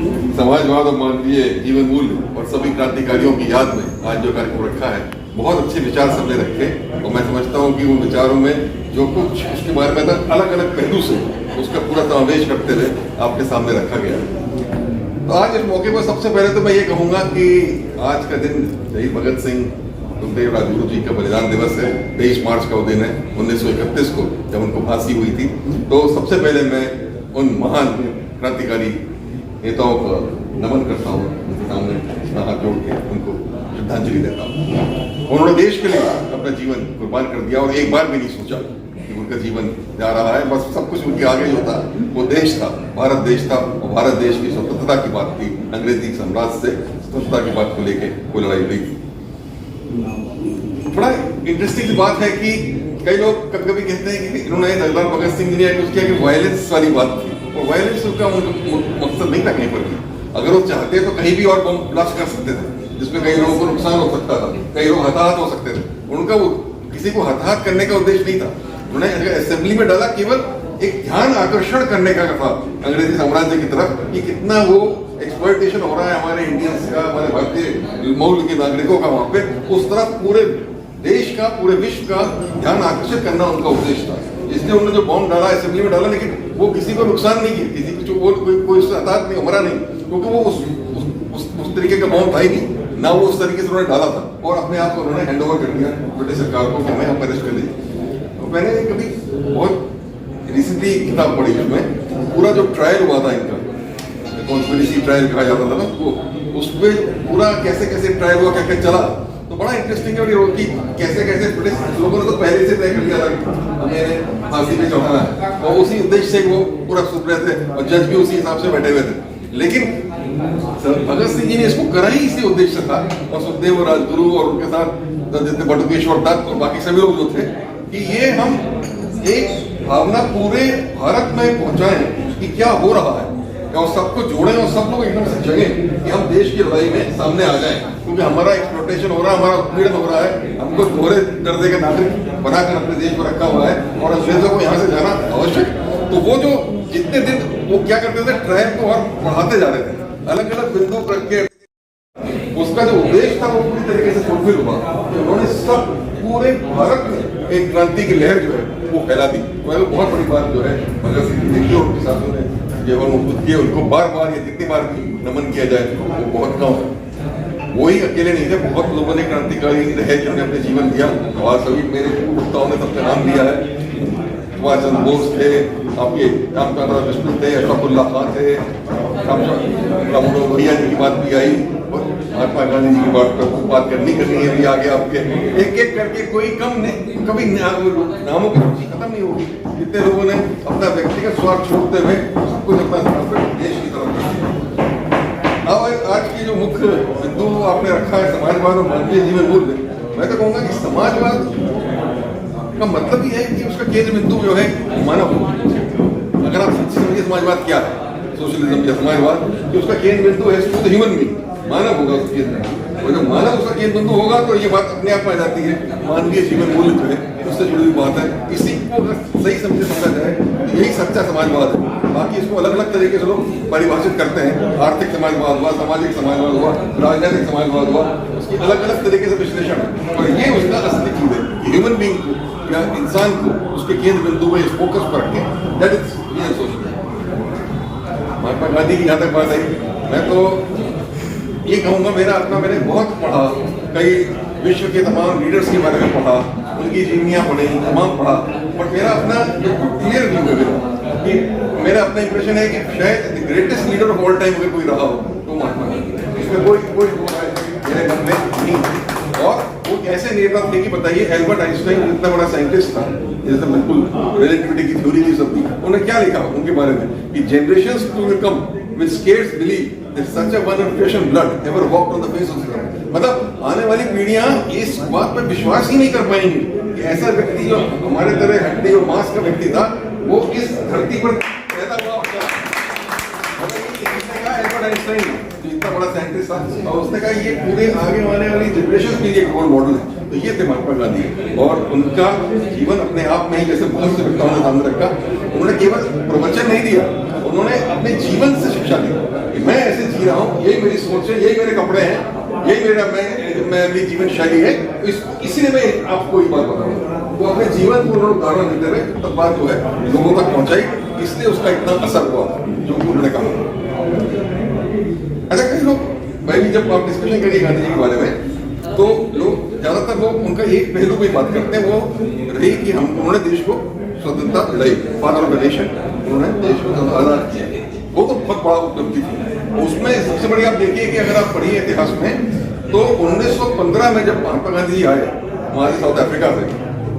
समाजवाद और मानवीय जीवन मूल्य और सभी क्रांतिकारियों की याद में आज जो कार्यक्रम रखा है, बहुत अच्छे विचार सबने रखे और मैं समझता हूँ कि उन विचारों में जो कुछ उसके बारे में अलग अलग पहलू से उसका पूरा समावेश करते हुए आपके सामने रखा गया है। तो आज इस मौके पर सबसे पहले तो मैं ये कहूँगा कि आज का दिन शहीद भगत सिंह सुखदेव राजगुरु जी का बलिदान दिवस है। 23 मार्च का वो दिन है 1931 को, जब उनको फांसी हुई थी। तो सबसे पहले मैं उन महान क्रांतिकारी नेताओं का नमन करता हूँ, उनके सामने हाथ जोड़ के उनको श्रद्धांजलि देता हूँ। उन्होंने देश के लिए अपना जीवन कुर्बान कर दिया और एक बार भी नहीं सोचा कि उनका जीवन जा रहा है, बस सब कुछ उनके आगे जो था वो देश था, भारत देश था और भारत देश की स्वतंत्रता की बात थी। अंग्रेजी साम्राज्य से स्वतंत्रता की बात को लेकर कोई लड़ाई हुई थी। बड़ा इंटरेस्टिंग बात है कि कई लोग कभी कभी कहते हैं कि इन्होंने सरदार भगत सिंह जी ने कुछ किया कि वायलेंस वाली बात थी, और वायलेंस का मकसद नहीं था कहीं पर भी। अगर वो चाहते तो कहीं भी और बम ब्लास्ट कर सकते थे, जिसमें कई लोगों को नुकसान हो सकता था, कई लोग हताहत हो सकते थे। उनका वो किसी को हताहत करने का उद्देश्य नहीं था। उन्होंने असेंबली में डाला केवल एक ध्यान आकर्षण करने का था अंग्रेजी साम्राज्य की तरफ कि कितना वो एक्सप्लॉयटेशन हो रहा है हमारे इंडियंस का, हमारे भारतीय मूल के नागरिकों का वहां पे। उस तरफ पूरे देश का, पूरे विश्व का ध्यान आकर्षित करना उनका उद्देश्य था। इसलिए उन्होंने जो बॉम्ब डाला असेंबली में डाला, लेकिन वो किसी को नुकसान नहीं किया, किसी को कोई उससे हताहत नहीं, मरा नहीं, क्योंकि वो उस तरीके का बॉम्ब था ही नहीं, ना वो उस तरीके से उन्होंने डाला था। और अपने आप को उन्होंने हैंड ओवर कर दिया ब्रिटिश सरकार को कि हमें यहाँ अरेस्ट कर लीजिए। तो मैंने कभी बहुत रिसेंटली किताब पढ़ी, उसमें पूरा जो ट्रायल हुआ था इनका, कॉन्स्पिरेसी ट्रायल कहा जाता था ना, वो उसमें पूरा कैसे कैसे ट्रायल हुआ, क्या क्या चला, तो बड़ा इंटरेस्टिंग है कि कैसे कैसे ब्रिटिश लोगों ने तो पहले से तय कर लिया था हमें फांसी पे चढ़ाना है, और उसी उद्देश्य से वो पूरा सुन रहे थे और जज भी उसी हिसाब से बैठे हुए थे। लेकिन भगत सिंह जी ने इसको करा ही इसी उद्देश्य से था, और सुखदेव राजगुरु और उनके साथ जितने बटुकेश्वर दत्त और बाकी सभी लोग जो थे, कि ये हम एक भावना पूरे भारत में पहुंचाएं कि क्या हो रहा है, और सबको जोड़ें और सब लोग एकदम से जगें कि हम देश की लड़ाई में सामने आ जाएं, क्योंकि हमारा एक्सप्लॉयटेशन हो रहा है, हमारा उत्पीड़न हो रहा है, हमको दोहरे दर्जे के नागरिक बनाकर अपने देश में रखा हुआ है और अंग्रेजों को यहाँ से जाना आवश्यक। तो वो जो जितने दिन वो क्या करते थे, ट्रायल को और बढ़ाते जा रहे थे, अलग अलग बिंदु रख के उसका जो उद्देश्य था वो पूरी तरीके से फुलफिल हुआ। उन्होंने सब पूरे भारत में एक क्रांति की लहर जो है वो फैला दी। तो बहुत बड़ी बात जो है भगत सिंह जी देखिए, उनके साथ उन्होंने किए, उनको बार बार या जितनी बार भी नमन किया जाए वो बहुत कम है। वो ही अकेले नहीं थे, बहुत लोगों ने क्रांतिकारी रहे जिन्होंने अपने जीवन दिया, और सभी मेरे वक्ताओं ने सबका नाम दिया है। सुभाष चंद्र बोस थे, आपके रामचंद्र बिस्मिल थे, अशफाकुल्लाह खान थे, राममनोहर भैया जी की बात भी आई, और महात्मा गांधी जी की बात करनी है अभी आगे आपके एक एक करके कोई कम नहीं, कभी नामों की सूची खत्म नहीं होगी। जितने लोगों ने अपना व्यक्तिगत स्वार्थ छोड़ते हुए सब कुछ अपना समर्पण देश की तरफ कर दिया। अब आज की जो मुख्य बिंदु आपने रखा है समाजवाद और मानवीय जीवन मूल्य, मैं तो कहूँगा कि समाजवाद का मतलब ये है कि उसका केंद्र बिंदु जो है मानव। अगर आप सच्ची समझिए समाजवाद क्या है, सोशलिज्म या समाजवाद, कि उसका केंद्र बिंदु है ह्यूमन बीइंग, मानव होगा उसका केंद्र। और जब मानव उसका केंद्र बिंदु होगा तो ये बात अपने आप में आ जाती है, मानवीय जीवन मूल्य जो है उससे जुड़ी हुई बात है। इसी को अगर सही समझा जाए तो यही सच्चा समाजवाद है। बाकी इसको अलग अलग तरीके से लोग परिभाषित करते हैं, आर्थिक समाजवाद हुआ, सामाजिक समाजवाद हुआ, राजनीतिक समाजवाद हुआ, उसकी अलग अलग तरीके से विश्लेषण है। और ये उसका असली चीज है, ह्यूमन बीइंग को या इंसान को उसके केंद्र बिंदु में फोकस पर रखें, that is real socialism. Mahatma Gandhi की जहाँ तक बात आई, मैं तो ये कहूँगा मैंने बहुत पढ़ा, कई विश्व के तमाम लीडर्स के बारे में पढ़ा, उनकी जीवनियाँ पढ़ी, तमाम पढ़ा, बट मेरा अपना बिल्कुल क्लियर व्यू है कि मेरा अपना इंप्रेशन है कि शायद the greatest leader of all time अगर कोई रहा हो तो महात्मा गांधी, इसमें कोई मेरे मन में नहीं। और वो कैसे नेता थे कि बताइए, एल्बर्ट आइंस्टाइन इतना बड़ा साइंटिस्ट था, जैसे बिल्कुल रिलेटिविटी की थ्योरी थी सबकी, उन्होंने क्या लिखा उनके बारे में कि generations to will come which scarce believe that such a one of flesh and blood ever walked on the face of the earth। मतलब आने वाली पीढ़ियां इस बात पर विश्वास ही नहीं कर पाएंगी कि ऐसा व्यक्ति जो हमारे तरह हड्डी और मांस का व्यक्ति था वो इस धरती पर पैदा हुआ होगा। एल्बर्ट आइंस्टाइन जो इतना बड़ा साइंटिस्ट था, और उसने कहा ये पूरे आगे आने वाली जनरेशन के लिए एक रोल मॉडल है। तो ये थे महात्मा गांधी, और उनका जीवन अपने आप में ही जैसे बहुत से व्यक्तियों ने सामने रखा। उन्होंने केवल प्रवचन नहीं दिया, उन्होंने अपने जीवन से शिक्षा दी कि मैं ऐसे जी रहा हूँ, यही मेरी सोच है, यही मेरे कपड़े हैं, यही मेरा मेरी जीवन शैली है। इसीलिए मैं आपको ये बात बताऊंगा। वो अपने जीवन को उन्होंने उदाहरण देते हुए तब बात जो है लोगों तक पहुंचाई, इसलिए उसका इतना असर हुआ जो उन्होंने कहा। अच्छा, कई लोग भाई जब आप डिस्कशन करिए गांधी जी के बारे में तो लोग ज्यादातर लोग उनका एक पहलू पे बात करते हैं, वो रही कि उन्होंने देश को स्वतंत्रता दिलाई, फादर ऑफ द नेशन, उन्होंने देश को आजाद किया। वो तो बहुत बड़ा उपलब्धि थी। उसमें सबसे बड़ी आप देखिए कि अगर आप पढ़िए इतिहास में तो 1915 में जब महात्मा गांधी जी आए वहां से साउथ अफ्रीका से,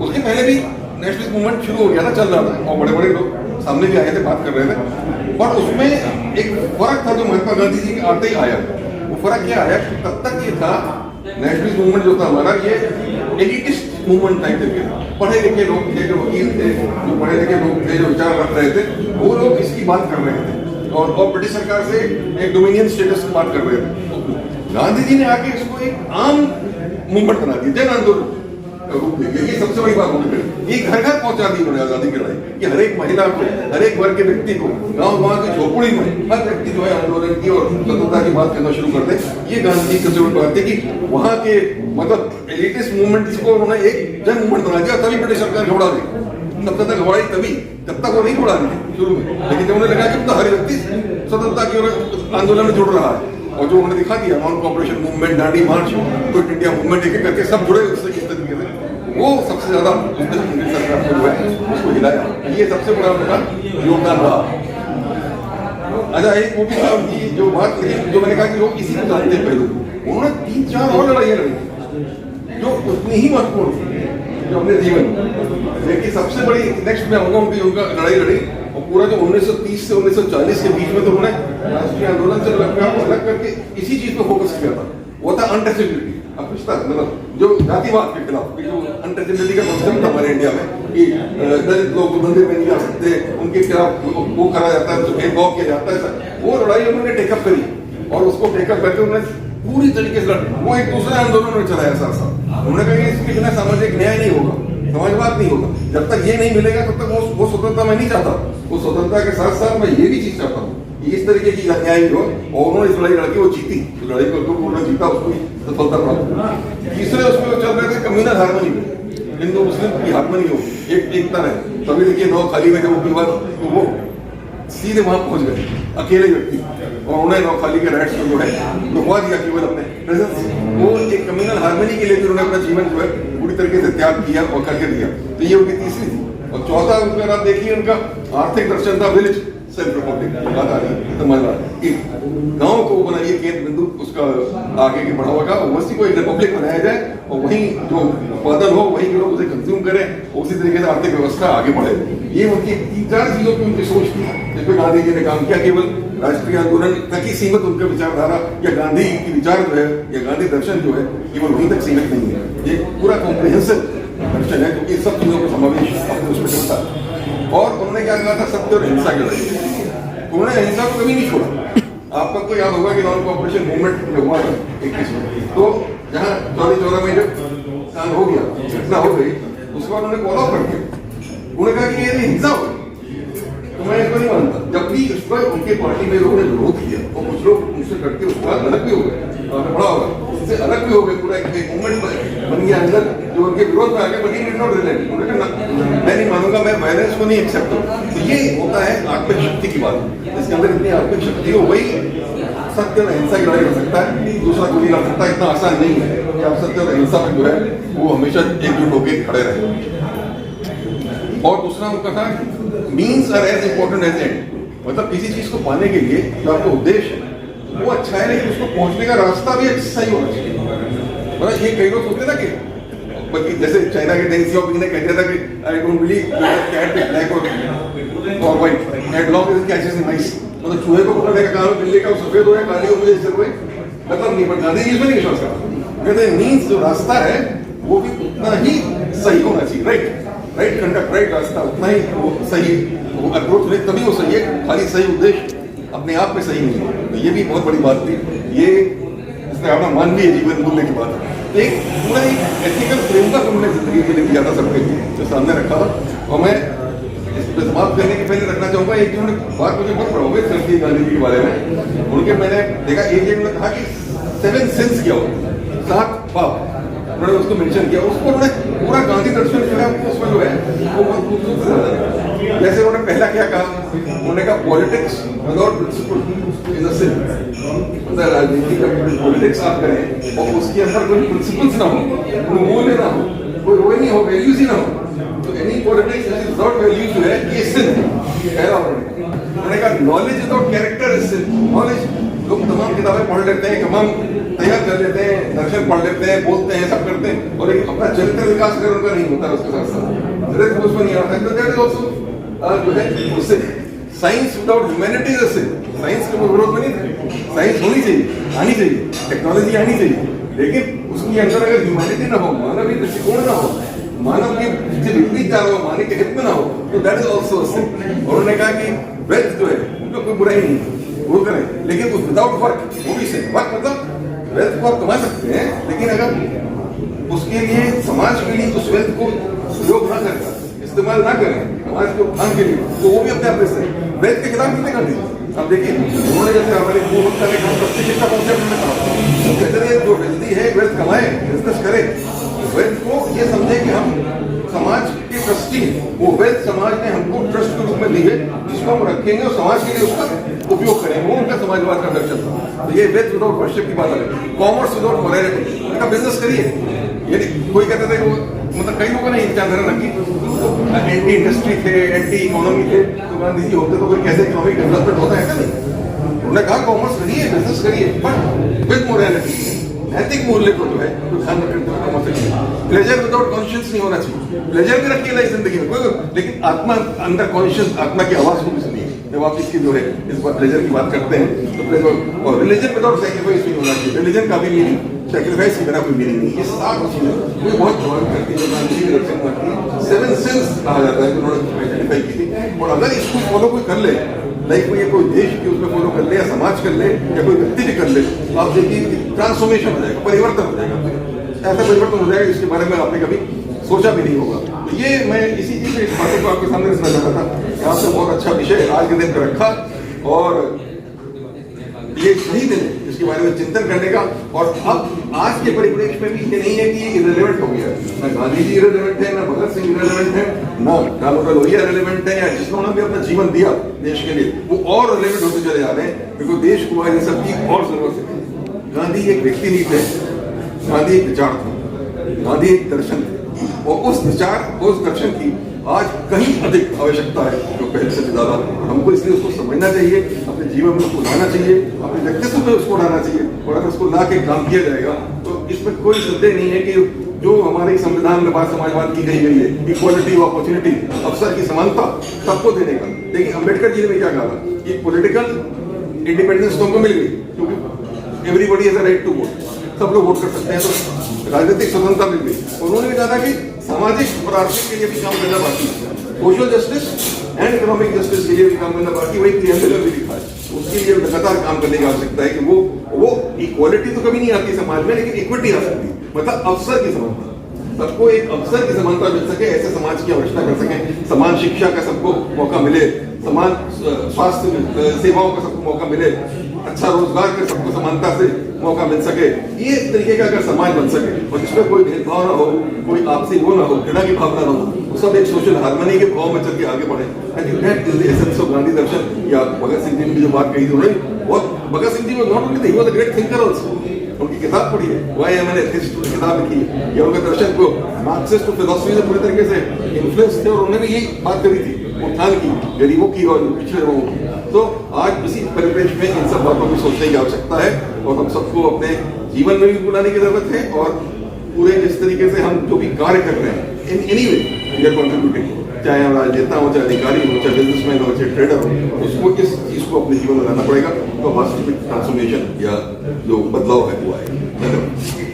उसके पहले भी नेशनलिस्ट मूवमेंट शुरू हो गया था, चल रहा था और बड़े बड़े लोग सामने भी आए थे, बात कर रहे थे। और उसमें एक फर्क था जो महात्मा गांधी जी के आते ही आया। वो फर्क क्या आया कि तब तक ये था नेशनलिस्ट मूवमेंट जो था हमारा, ये एलिटिस्ट मूवमेंट टाइप के पढ़े लिखे लोग थे, जो वकील थे, जो पढ़े लिखे लोग थे, जो विचार रख रहे थे, वो लोग इसकी बात कर रहे थे और ब्रिटिश सरकार से एक डोमिनियन स्टेटस की बात कर रहे थे। गांधी जी ने आके इसको एक आम मूवमेंट बना दिया, जन आंदोलन रूप दे दिया। ये सबसे बड़ी बात होगी, ये घर घर पहुंचा दी उन्होंने आजादी की लड़ाई कि हर एक महिला को, हर एक वर्ग के व्यक्ति को, गांव की झोपड़ी में हर व्यक्ति जो है आंदोलन की और स्वतंत्रता की बात करना शुरू कर दे। ये गांधी जी की बात है कि वहां के मतलब एलिटिस्ट मूवमेंट को उन्होंने एक जन मूवमेंट बना दिया। तभी ब्रिटिश सरकार घबरा गई, तब तक घबराई तभी, तब तक वो नहीं घबरा रही शुरू में, लेकिन जब उन्होंने लगा कि तो हर व्यक्ति स्वतंत्रता की ओर आंदोलन में जुड़ रहा है और जो उन्होंने दिखा दिया नॉन कॉपरेशन मूवमेंट, दांडी मार्च, क्विट इंडिया मूवमेंट, एक करके सब जुड़े उससे किस तरीके से, वो सबसे ज्यादा ब्रिटिश सरकार को जो है उसको हिलाया। ये सबसे बड़ा उनका योगदान रहा। अच्छा, एक वो भी था उनकी जो बात जो मैंने कहा कि लोग इसी को जानते हैं पहलू, उन्होंने 3-4 और लड़ाइयाँ लड़ी जो उतनी ही महत्वपूर्ण थी जो अपने जीवन में। लेकिन सबसे बड़ी नेक्स्ट में आऊंगा उनका लड़ाई लड़ी और पूरा जो 1930 से 1940 के बीच में तो उन्होंने राष्ट्रीय आंदोलन से अलग करके इसी चीज पे फोकस किया था। वो था अनटचेबिलिटी। अब पूछता मतलब जो जातिवाद के खिलाफ, जो अनटचेबिलिटी का कॉन्सेप्ट था हमारे इंडिया में कि दलित लोग मंदिर में नहीं जा सकते, उनके खिलाफ वो करा जाता है, भेदभाव किया जाता है, वो लड़ाई उन्होंने टेकअप करी और उसको टेकअप करके उन्होंने पूरी तरीके से वो एक दूसरे आंदोलन में चलाया साथ साथ। उन्होंने कहा कि इसके बिना सामाजिक न्याय नहीं होगा, समाजवाद नहीं होगा, जब तक ये नहीं मिलेगा तब तक वो स्वतंत्रता मैं नहीं चाहता। वो स्वतंत्रता के साथ साथ मैं ये भी चीज चाहता हूँ इस तरीके की न्याय हो। और उन्होंने इस लड़ाई लड़की वो जीती, उस लड़ाई को उन्होंने जीता, उसको सफलता प्राप्त। तीसरे उसमें चल रहे थे कम्युनल हार्मनी, हिंदू मुस्लिम की हार्मनी हो, एक एकता है। तभी देखिए 9 खाली में जब वो तो वो सीधे वहां पहुंच गए अकेले व्यक्ति और उन्हें नौखाली के राइट्स को जो है रुकवा दिया केवल अपने प्रेजेंस। वो एक कम्युनल हार्मनी के लिए भी उन्होंने अपना जीवन जो है पूरी तरीके से त्याग किया और करके दिया। तो ये उनकी तीसरी थी। और चौथा अगर आप देखिए उनका आर्थिक दर्शन था विलेज सेल्फ रिपोर्टिंग, बात आ रही है समाजवाद की, गांव को बनाइए केंद्र बिंदु उसका आगे के बढ़ावा का, उसी को एक रिपब्लिक बनाया जाए और वहीं जो उत्पादन हो वहीं के लोग उसे कंज्यूम करें, उसी तरीके से आर्थिक व्यवस्था आगे बढ़े। ये उनकी 3-4 चीजों की उनकी सोच थी जिसपे गांधी जी ने काम किया। केवल राष्ट्रीय आंदोलन तक ही सीमित उनका विचारधारा या गांधी की विचार जो है या गांधी दर्शन जो है केवल वहीं तक सीमित नहीं है, ये पूरा कॉम्प्रिहेंसिव दर्शन है क्योंकि सब चीजों का समावेश अपने उसमें करता है। और उन्होंने क्या कहा था, सत्य और अहिंसा की लड़ाई। उन्होंने अहिंसा को कभी नहीं छोड़ा। आपको तो याद होगा कि नॉन कॉपरेशन मूवमेंट हुआ था 21 में, तो जहाँ 14 में जब कांड हो गया, घटना हो गई, उसके बाद उन्होंने फॉलो कर दिया। उन्होंने कहा कि ये हिंसा हो, तो मैं इसको नहीं मानता। जब भी उस पर उनके पार्टी में लोगों ने विरोध किया और कुछ लोग उनसे करके उसके बाद अलग भी हो गए, बड़ा होगा उससे अलग भी हो गए, पूरा एक मूवमेंट बन गया अंदर जो उनके विरोध में आगे बढ़ी। नॉट रिलेटेड, मैं नहीं मानूंगा, मैं वायलेंस को नहीं एक्सेप्ट करूँ। तो ये होता है आत्मिक शक्ति की बात, जिसके अंदर इतनी आत्मिक शक्ति हो वही सत्य और अहिंसा की लड़ाई कर सकता है, दूसरा कोई लड़ सकता है। इतना आसान नहीं है कि आप सत्य और अहिंसा में जो है वो हमेशा एकजुट होकर खड़े रहे। और दूसरा उनका था means are as important as end, मतलब किसी चीज को पाने के लिए जो आपका उद्देश्य है वो अच्छा है, लेकिन उसको पहुंचने का रास्ता भी सही होना चाहिए। मतलब ये कई लोग सोचते ना कि बल्कि जैसे चाइना के डेंग सियाओपिंग ने कह दिया था कि I don't believe cat is black और white at long as catches in mice, मतलब चूहे को पकड़ने का काम बिल्ली का सफेद हो या काली हो मुझे इससे कोई मतलब नहीं। बट गांधी जी इसमें नहीं विश्वास करता, कहते हैं मीन्स जो रास्ता है वो भी उतना ही सही होना चाहिए। राइट कंडक्ट, राइट रास्ता उतना ही वो सही, वो अप्रोच नहीं तभी वो सही है, खाली सही उद्देश्य अपने आप में सही नहीं है। तो ये भी बहुत बड़ी बात थी। ये इसने अपना मानवीय जीवन मूल्य की बात है। तो एक पूरा एक एथिकल फ्रेमवर्क हमने जिंदगी के लिए दिया था सबके लिए जो सामने रखा था। और मैं इसको समाप्त करने के पहले रखना चाहूंगा एक जो बात मुझे बहुत प्रभावित करती है गांधी जी के बारे में। उनके मैंने देखा एक जगह उन्होंने कहा कि 7 सिंस क्या होता है, 7 पाप, उन्होंने उसको मेंशन किया। उसको उन्होंने पूरा गांधी दर्शन जो है उसमें जो है वो बहुत खूबसूरत है। जैसे उन्होंने पहला क्या कहा, उन्होंने कहा politics without principle is a sin. मतलब राजनीति का पॉलिटिक्स आप करें और उसके अंदर कोई प्रिंसिपल्स ना हो, कोई मूल्य ना हो, कोई वो नहीं हो, वैल्यूज ही ना हो, तो एनी पॉलिटिक्स विदाउट वैल्यूज जो है ये सिन है। पहला उन्होंने कहा knowledge without character is sin. Knowledge, लोग तमाम किताबें पढ़ लेते हैं, तमाम तैयार कर लेते हैं, दर्शन पढ़ लेते हैं, बोलते हैं, सब करते हैं, और एक अपना चरित्र विकास अगर उनका नहीं होता उसके साथ साथ चरित्र उसमें नहीं आता, तो दैट इज आल्सो जो है उससे science without humanity is sin. Science के विरोध में नहीं, साइंस होनी चाहिए, आनी चाहिए, टेक्नोलॉजी आनी चाहिए, लेकिन उसके अंदर अगर ह्यूमैनिटी ना हो, मानवीय दृष्टिकोण ना हो, मानव की विचार हो, मानव के हित में ना हो, तो दैट इज आल्सो सिन। और उन्होंने कहा कि वेल्थ जो है उनका कोई बुराई नहीं, वो करें, लेकिन विदाउट वर्क वो भी सिन। वर्क मतलब वेल्थ को आप कमा सकते हैं, लेकिन अगर उसके लिए समाज के लिए उस वेल्थ को उपयोग ना करें, इस्तेमाल ना करें समाज के उत्थान के लिए, तो वो भी अपने आप से वेल्थ के खिलाफ कितने कर दीजिए। अब देखिए उन्होंने जैसे हमारे भूमत्ता में कहा, सबसे शिक्षा कॉन्सेप्ट में कहा, कहते हैं जो वेल्थी है वेल्थ कमाए, बिजनेस करे, वेल्थ को ये समझे कि हम समाज के ट्रस्टी हैं, वो वेल्थ समाज ने हमको ट्रस्ट के रूप में दी है, जिसको हम रखेंगे और समाज के लिए उसका उपयोग करेंगे, वो उनका समाजवाद का दर्शन था। तो ये वेल्थ विदाउट वर्शिप की बात है। कॉमर्स विदाउट मोरालिटी, उनका बिजनेस करिए। ये कोई कहते थे वो, मतलब कई लोगों ने विचारधारा रखी, एंटी इंडस्ट्री थे, एंटी इकोनॉमी थे, तो गांधी जी होते तो फिर कैसे इकोनॉमिक डेवलपमेंट होता है क्या नहीं। उन्होंने कहा कॉमर्स करिए, बिजनेस करिए, बट विद मोरालिटी, नैतिक मूल्य को जो है तो ध्यान रखना। प्लेजर विदाउट कॉन्शियस नहीं होना चाहिए। प्लेजर भी रखिए लाइफ जिंदगी में कोई, लेकिन आत्मा अंदर कॉन्शियस, आत्मा की आवाज को भी सुनिए। जब आप इसकी जो है इस बार प्लेजर की बात करते हैं तो प्लेजर और रिलीजन विदाउट सैक्रिफाइस नहीं होना चाहिए। रिलीजन का भी मीनिंग सैक्रिफाइस के बिना कोई मीनिंग नहीं। ये 7 चीजें मुझे बहुत प्रभावित करती है। गांधी जी दर्शन करती 7 सिंस कहा जाता है, उन्होंने आइडेंटिफाई की थी। और अगर इसको फॉलो कोई कर ले लाइफ में, ये कोई देश की उसमें फॉलो कर ले या समाज कर ले या कोई व्यक्ति भी कर ले, तो आप देखिए ट्रांसफॉर्मेशन हो जाएगा, परिवर्तन हो जाएगा। ऐसा परिवर्तन हो जाएगा जिसके बारे में आपने कभी सोचा भी नहीं होगा। तो ये मैं इसी चीज में इस बातों को आपके सामने रखना चाहता था। आपसे बहुत अच्छा विषय आज के दिन पर रखा, और ये सही दिन है इसके बारे में चिंतन करने का। और अब आज के परिप्रेक्ष्य में भी ये नहीं है कि ये इरेलेवेंट हो गया, ना गांधी जी इरेलेवेंट है, ना भगत सिंह इरेलेवेंट है, ना दामोदर लोहिया इरेलेवेंट है, या जिन्होंने भी अपना जीवन दिया देश के लिए, वो और रिलेवेंट होते चले जा रहे हैं, क्योंकि देश को आज इन सब की और जरूरत है। गांधी एक व्यक्ति नहीं थे, गांधी एक विचार था, गांधी एक दर्शन थे, और उस विचार उस दर्शन की आज कहीं अधिक आवश्यकता है जो पहले से ज्यादा। हमको इसलिए उसको समझना चाहिए, अपने जीवन में उसको लाना चाहिए, अपने व्यक्तित्व में उसको लाना चाहिए, और अगर उसको ला के काम किया जाएगा तो इसमें कोई संदेह नहीं है कि जो हमारे संविधान में बात समाजवाद की गई है, इक्वालिटी अपॉर्चुनिटी, अवसर की समानता सबको देने का। देखिए अम्बेडकर जी ने क्या कहा कि पॉलिटिकल इंडिपेंडेंस तो हमको मिल गई, क्योंकि everybody has a right to vote, सब लोग वोट कर सकते हैं, तो राजनीतिक स्वतंत्रता मिल गई। उन्होंने भी कहा था कि सामाजिक और आर्थिक के लिए भी काम करना बाकी है, social justice and economic justice के लिए भी काम करना बाकी, वही प्रियम्बल में भी लिखा है। उसके लिए लगातार काम करने की आवश्यकता है कि वो इक्वालिटी तो कभी नहीं आती समाज में, लेकिन इक्विटी आ सकती है, मतलब अवसर की समानता, सबको एक अवसर की समानता मिल सके, ऐसे समाज की आवश्यकता कर सके, समान शिक्षा का सबको मौका मिले, समान स्वास्थ्य सेवाओं का सबको मौका मिले, अच्छा रोजगार का सबको समानता से मौका मिल सके। ये तरीके का अगर समाज बन सके और जिसमें कोई भेदभाव ना हो, कोई आपसी वो ना हो, घृणा की भावना ना हो, सब एक सोशल हार्मनी के भाव में चल के आगे बढ़े। I think that is the essence of Gandhi darshan. या भगत सिंह जी ने जो बात कही थी उन्होंने बहुत, भगत सिंह जी वो not only he was a great thinker also, उनकी किताब पढ़ी है, व्हाई एम एन एथिस्ट किताब लिखी है, या उनके दर्शन को मार्क्सिस्ट फिलॉसफी से पूरी तरीके से इन्फ्लुएंस थे, और उन्होंने भी यही बात करी थी, उत्थान की, गरीबों की और पिछड़े लोगों की। तो आज इसी परिप्रेक्ष्य में इन सब बातों को सोचने की आवश्यकता है, और हम सबको अपने जीवन में भी बुलाने की जरूरत है, और पूरे जिस तरीके से हम जो भी कार्य कर रहे हैं in any way we are contributing, चाहे हम राजनेता हो, चाहे अधिकारी हो, चाहे बिजनेसमैन हो, चाहे ट्रेडर हो, उसको इस चीज को अपने जीवन में लाना पड़ेगा, तो वास्तविक ट्रांसफॉर्मेशन या जो बदलाव है वो आएगा। धन्यवाद।